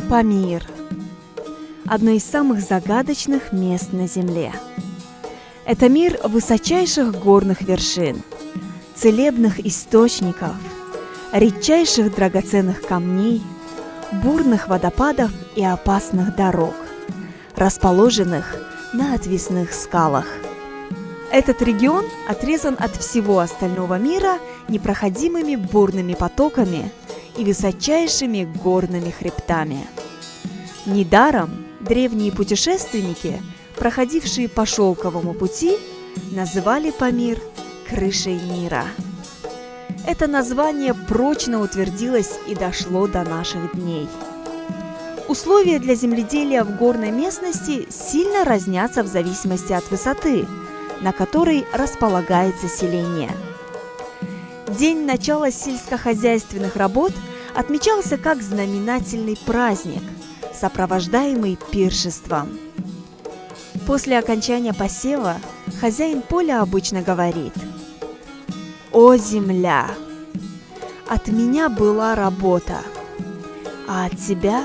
Памир – одно из самых загадочных мест на Земле. Это мир высочайших горных вершин, целебных источников, редчайших драгоценных камней, бурных водопадов и опасных дорог, расположенных на отвесных скалах. Этот регион отрезан от всего остального мира непроходимыми бурными потоками и высочайшими горными хребтами. Недаром древние путешественники, проходившие по шелковому пути, называли Памир крышей мира. Это название прочно утвердилось и дошло до наших дней. Условия для земледелия в горной местности сильно разнятся в зависимости от высоты, на которой располагается селение. День начала сельскохозяйственных работ отмечался как знаменательный праздник, сопровождаемый пиршеством. После окончания посева хозяин поля обычно говорит: «О, земля! От меня была работа, а от тебя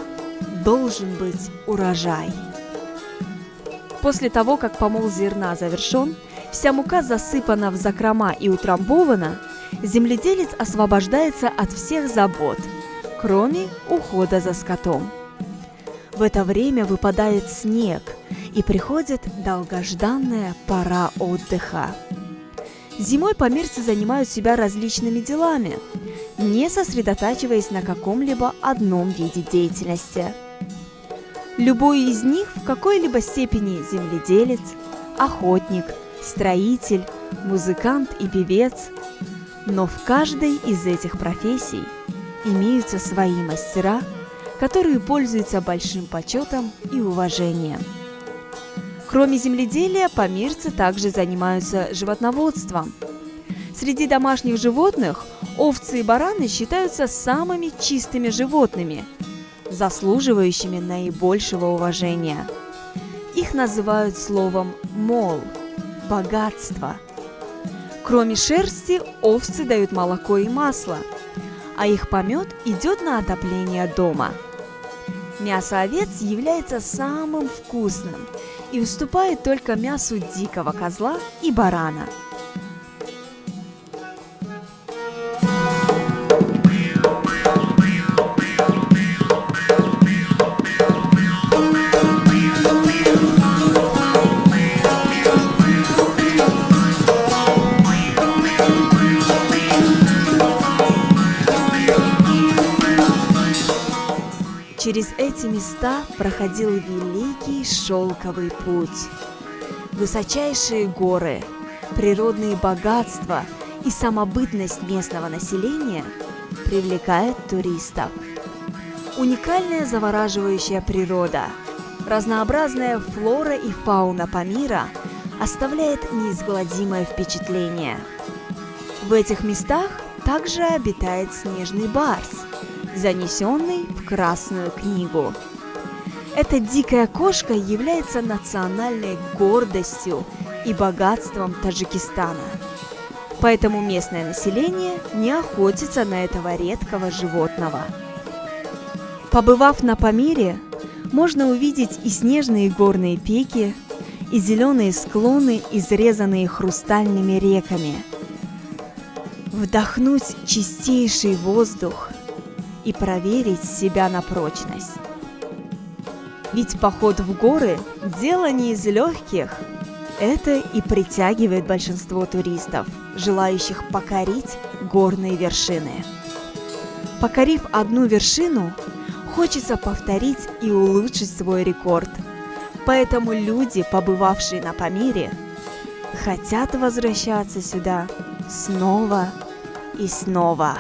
должен быть урожай». После того, как помол зерна завершен, вся мука засыпана в закрома и утрамбована, земледелец освобождается от всех забот, кроме ухода за скотом. В это время выпадает снег, и приходит долгожданная пора отдыха. Зимой памирцы занимают себя различными делами, не сосредотачиваясь на каком-либо одном виде деятельности. Любой из них в какой-либо степени земледелец, охотник, строитель, музыкант и певец, но в каждой из этих профессий имеются свои мастера, которые пользуются большим почетом и уважением. Кроме земледелия, памирцы также занимаются животноводством. Среди домашних животных овцы и бараны считаются самыми чистыми животными, заслуживающими наибольшего уважения. Их называют словом «мол» – «богатство». Кроме шерсти, овцы дают молоко и масло, а их помет идет на отопление дома. Мясо овец является самым вкусным и уступает только мясу дикого козла и барана. Через эти места проходил великий шелковый путь. Высочайшие горы, природные богатства и самобытность местного населения привлекают туристов. Уникальная завораживающая природа, разнообразная флора и фауна Памира оставляет неизгладимое впечатление. В этих местах также обитает снежный барс, занесенный в Красную книгу. Эта дикая кошка является национальной гордостью и богатством Таджикистана. Поэтому местное население не охотится на этого редкого животного. Побывав на Памире, можно увидеть и снежные горные пики, и зеленые склоны, изрезанные хрустальными реками, вдохнуть чистейший воздух и проверить себя на прочность. Ведь поход в горы – дело не из легких. Это и притягивает большинство туристов, желающих покорить горные вершины. Покорив одну вершину, хочется повторить и улучшить свой рекорд. Поэтому люди, побывавшие на Памире, хотят возвращаться сюда снова и снова.